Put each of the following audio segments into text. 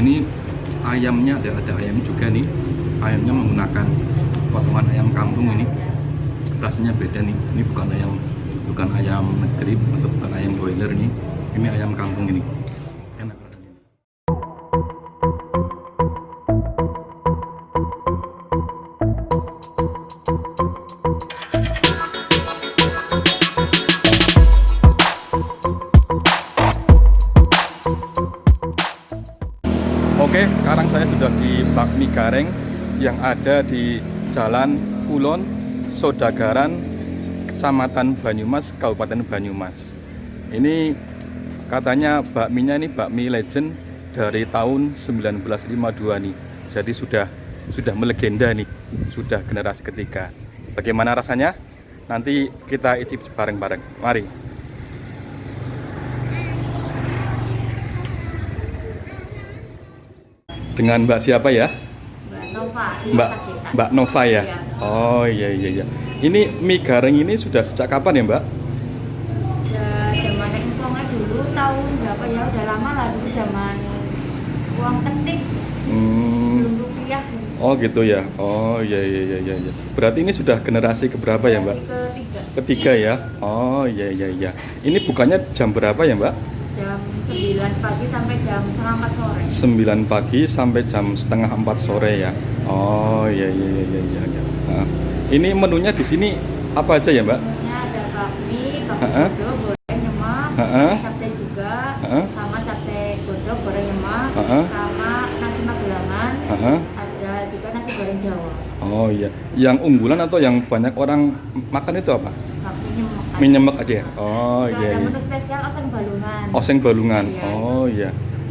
sini ayamnya ada ayam juga nih. Ayamnya menggunakan potongan ayam kampung ini. Rasanya beda nih. Ini bukan ayam negeri atau bukan ayam broiler nih. Ini ayam kampung ini. Enak rasanya. Oke, sekarang saya sudah di Bakmi Gareng yang ada di Jalan Kulon, Sodagaran, Kecamatan Banyumas, Kabupaten Banyumas. Ini katanya bakminya ini bakmi legend dari tahun 1952 nih. Jadi sudah melegenda nih, sudah generasi ketiga. Bagaimana rasanya? Nanti kita icip bareng-bareng. Mari. Dengan Mbak siapa ya? Mbak Nova. Mbak Nova ya? Iya. Oh iya. Ini mie gareng ini sudah sejak kapan ya Mbak? Zaman engkongnya dulu tahun berapa ya? Udah lama lah dulu zaman uang ketik. Belum rupiah. Oh gitu ya? Oh iya. Berarti ini sudah generasi keberapa ya Mbak? Ketiga ya? Oh iya. Ini bukannya jam berapa ya Mbak? Jam 9 pagi sampai jam setengah 4 sore. 9 pagi sampai jam setengah 4 sore ya. Oh iya. Nah, ini menunya di sini apa aja ya Mbak? Menunya ada bakmi godok, goreng nyemak, capcay juga, sama capcay godok, goreng nyemak, sama nasi magelangan, ada juga nasi goreng Jawa. Oh iya. Yang unggulan atau yang banyak orang makan itu apa? Bakmi nyemak. Mie nyemek aja ya? Oh Juga iya. ada menu spesial oseng balungan. Oseng balungan. Iya. Oh iya.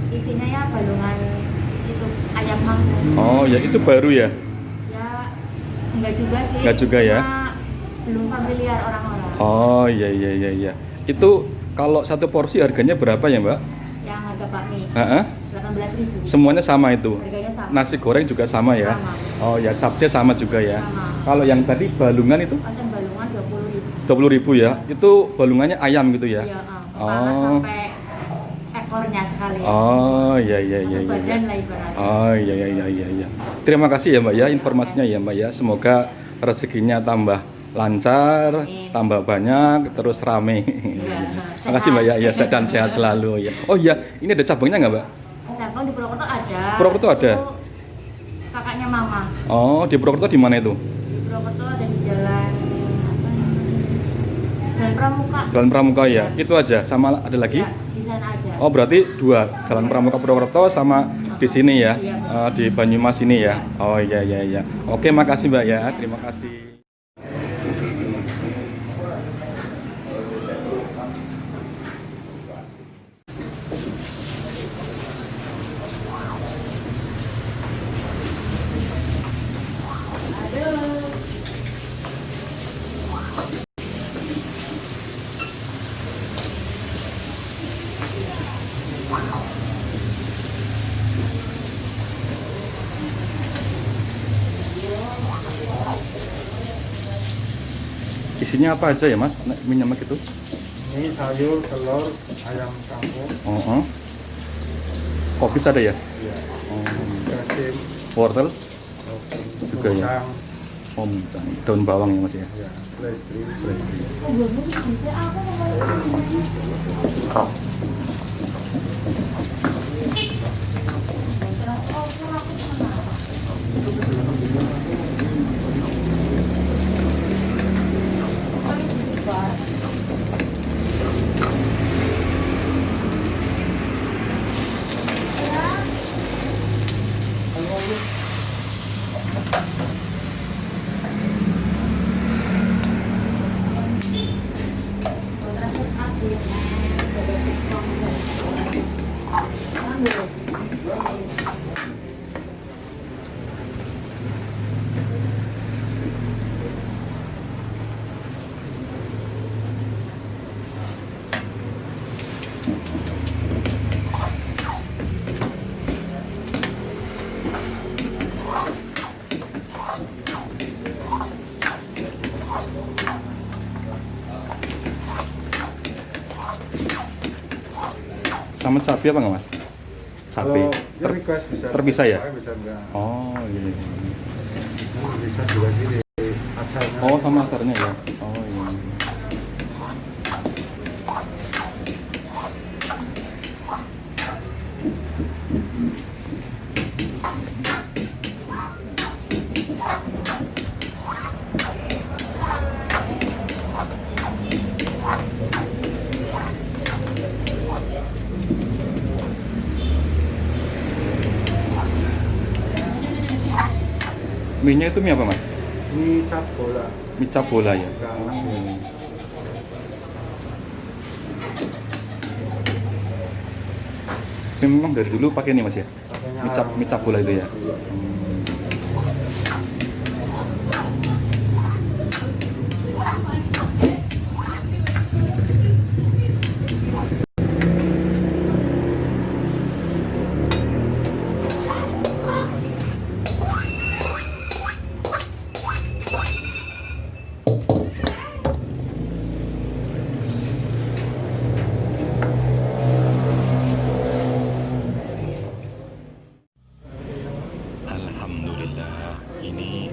Isinya ya balungan itu ayam kampung. Oh ya, itu baru ya? Ya enggak juga sih. Enggak juga ya? Cuma belum familiar orang-orang. Oh iya. Itu kalau satu porsi harganya berapa ya Mbak? Yang harga bakmi 18.000. Semuanya sama itu? Harganya sama. Nasi goreng juga sama ya? Sama. Oh ya, capcay sama juga ya? Sama. Kalau yang tadi balungan itu? Oseng balungan 20.000. 20.000 ya? Itu balungannya ayam gitu ya? Iya, kepala sampai ekornya sekali. Oh iya. Satu badan lah ibaratnya. Oh iya. Terima kasih ya Mbak ya informasinya ya Mbak ya. Semoga rezekinya tambah lancar, tambah banyak, terus rame. Terima kasih Mbak ya. Ya, dan sehat selalu ya. Oh iya, ini ada cabangnya nggak Mbak? Cabang di Purwokerto ada. Purwokerto ada? Itu kakaknya mama. Oh, di Purwokerto di mana itu? Di Purwokerto ada di jalan Jalan Pramuka. Jalan Pramuka ya. Itu aja. Sama ada lagi? Ya, di sana aja. Oh, berarti dua, Jalan Pramuka Purwokerto sama di sini ya. Di Banyumas ini ya. Oh iya. Oke, makasih Mbak ya. Terima kasih. Isinya apa aja ya Mas? Mie nyemek itu? Ini sayur, telur, ayam kampung, Kopis ada ya? ya, Oh, asin, wortel juga ya? udang, Oh, muncang. Daun bawang ya Mas ya? ya, seledri. Sama cabai apa nggak Mas? sapi. Kalau request bisa Terpisah ya? Bisa enggak. Oh, gini. Bisa juga sih di acaranya. Oh, sama akarnya ya. Oh, iya. Mie-nya itu mie apa, Mas? Mie cap bola. Mie cap bola ya. Enggak. Memang dari dulu pakai ini, Mas ya? Pakainya Mie cap bola itu ya. Alhamdulillah, ini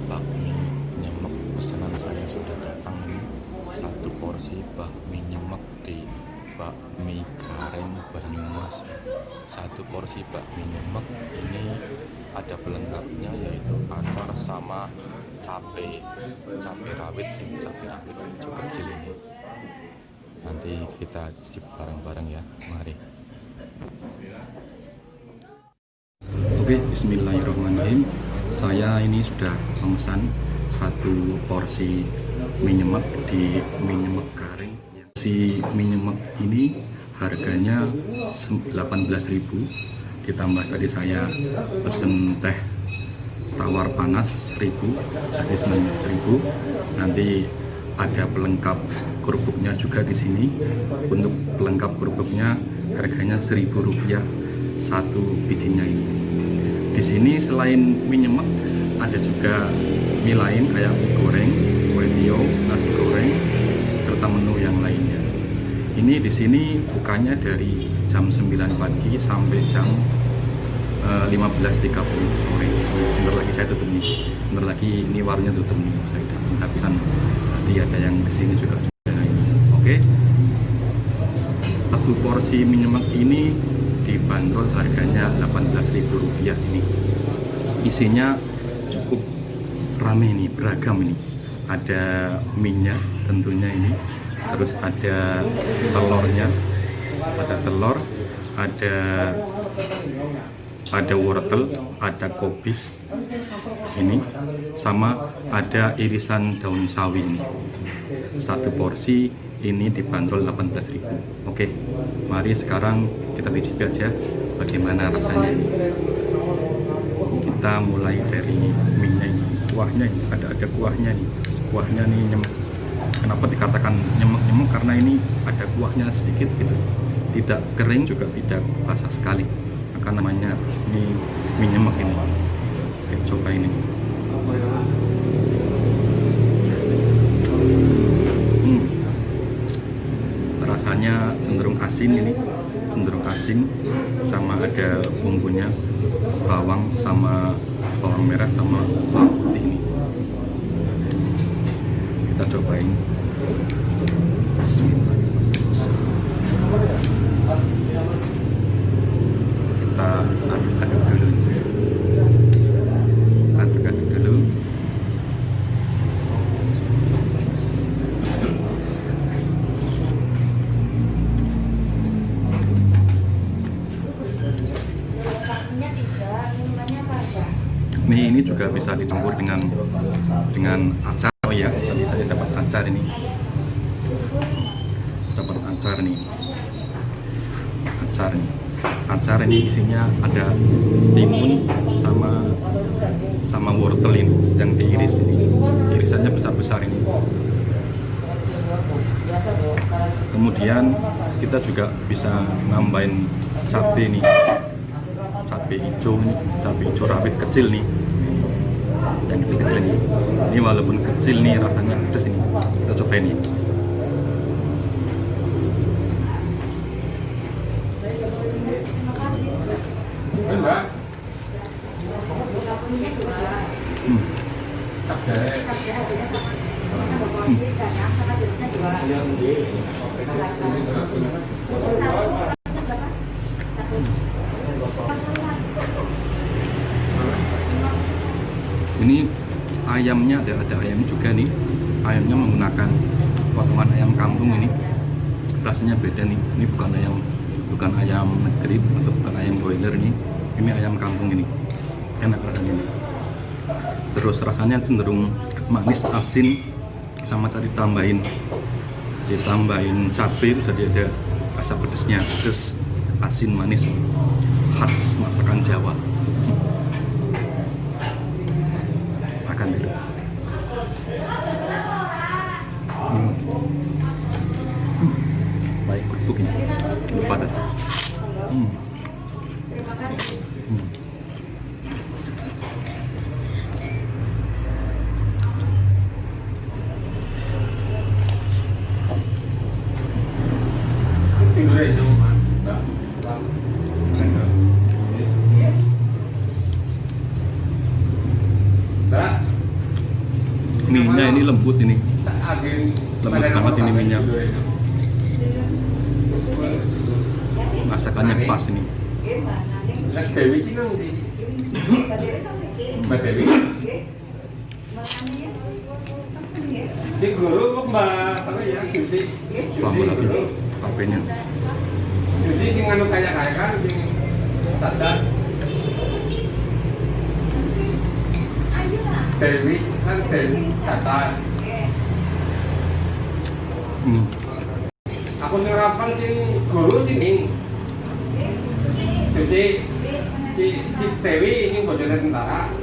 bakmi nyemek pesanan saya sudah datang ini. Satu porsi bakmi nyemek di Bakmi Gareng Banyumas. Satu porsi bakmi nyemek ini ada pelengkapnya yaitu acar sama cabai rawit hijau kecil ini. Nanti kita cicip bareng-bareng ya, mari. Oke, bismillahirrahmanirrahim. Saya ini sudah memesan satu porsi mie nyemek di Mie Nyemek Gareng. Si mie nyemek ini harganya 18.000, ditambah tadi saya pesen teh tawar panas 1.000, jadi 9.000. Nanti ada pelengkap kerupuknya juga di sini. Untuk pelengkap kerupuknya harganya Rp1.000 satu bijinya ini. Di sini selain mie nyemek ada juga mie lain kayak mie goreng, kue tiaw, nasi goreng, serta menu yang lainnya. Ini di sini bukanya dari jam 9 pagi sampai jam 15.30 sore. Sebentar lagi saya tutup nih. Sebentar lagi ini warungnya tutup nih. Saya udah menghabiskan. Nanti ada yang kesini juga. Oke. Satu porsi mie nyemek ini dibanderol harganya Rp18.000 ini. Isinya cukup rame nih, beragam ini. Ada mie-nya tentunya ini, terus ada telurnya, ada telur, ada wortel, ada kobis ini, sama ada irisan daun sawi ini. Satu porsi ini dibanderol 18.000. Oke, mari sekarang kita cicipi aja bagaimana rasanya. Kita mulai dari mie-nya ini, kuahnya ini, ada kuahnya nih. Kuahnya nih nyemek. Kenapa dikatakan nyemek-nyemek? Karena ini ada kuahnya sedikit gitu. Tidak kering juga tidak basah sekali. Maka namanya mie nyemek ini. Oke, coba ini. Rasanya cenderung asin ini, cenderung asin, sama ada bumbunya, bawang sama bawang merah sama bawang putih ini. Kita cobain. Bismillah. Kita aduk-aduk dulu. Aduk-aduk dulu. Mie ini juga bisa dicampur dengan acar. Oh ya, tadi saya dapat acar ini. Dapat acar nih. Acar ini isinya ada timun sama wortel ini yang diiris ini. Irisannya besar-besar ini. Kemudian kita juga bisa nambahin cabai nih. Cabai hijau rawit kecil nih, yang kecil-kecil ini walaupun kecil nih rasanya pedas ini. Kita coba ini. Mbak. Hmm. Ini ayamnya ada ayam juga nih. Ayamnya menggunakan potongan ayam kampung ini. Rasanya beda nih. Ini bukan ayam negeri atau bukan ayam broiler ini. Ini ayam kampung ini. Enak rasanya ini. Terus rasanya cenderung manis, asin, sama tadi ditambahin cabai, jadi ada rasa pedesnya, pedes, asin, manis, khas masakan Jawa. Makan dulu. Baik, kerupuk ini padat. Minyak ini lembut ini, lembut banget ini minyak. Masakannya pas ini. Tambah lagi tapenya. Jadi sing anu kayak kan sing sadar. Dewi kan Dewi kata. Aku sing rapal sing guru sing jadi si Dewi sing bojone tentara.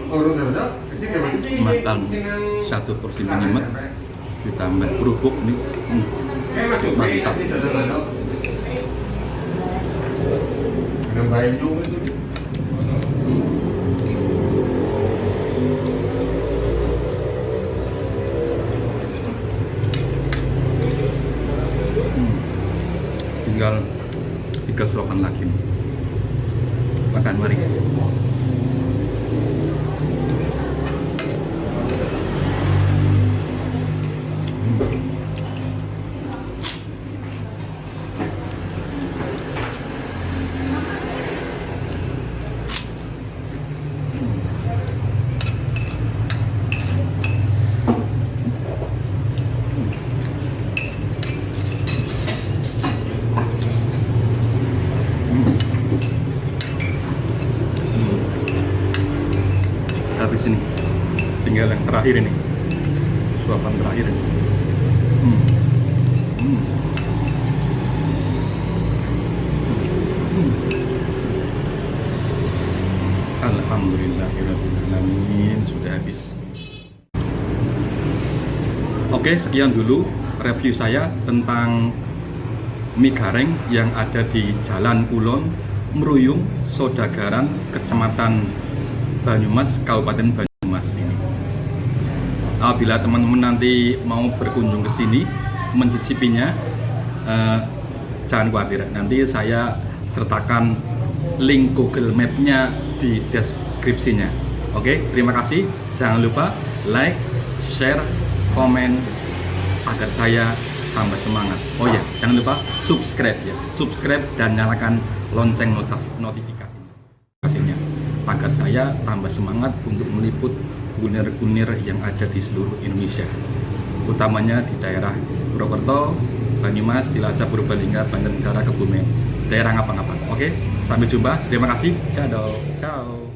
Guru napa? Makan satu porsi nyimet ditambah kerupuk nih. Mantap. Tinggal 3 suapan lagi. Makan mari. Habis ini tinggal yang terakhir ini, suapan terakhir ini. Alhamdulillahirrahmanirrahim, sudah habis. Oke, sekian dulu review saya tentang mie gareng yang ada di Jalan Kulon, Mruyung, Sodagaran, Kecamatan Banyumas, Kabupaten Banyumas ini. Apabila teman-teman nanti mau berkunjung ke sini mencicipinya, jangan khawatir, nanti saya sertakan link Google Map-nya di deskripsinya. Oke, terima kasih. Jangan lupa like, share, komen agar saya tambah semangat. Oh ya, jangan lupa subscribe ya, subscribe dan nyalakan lonceng notifikasinya agar saya tambah semangat untuk meliput kuliner-kuliner yang ada di seluruh Indonesia, utamanya di daerah Purwokerto, Banyumas, Cilacap, Purbalingga, Banjarnegara, Kebumen, daerah ngapa-ngapa. Oke, sampai jumpa. Terima kasih. Ciao.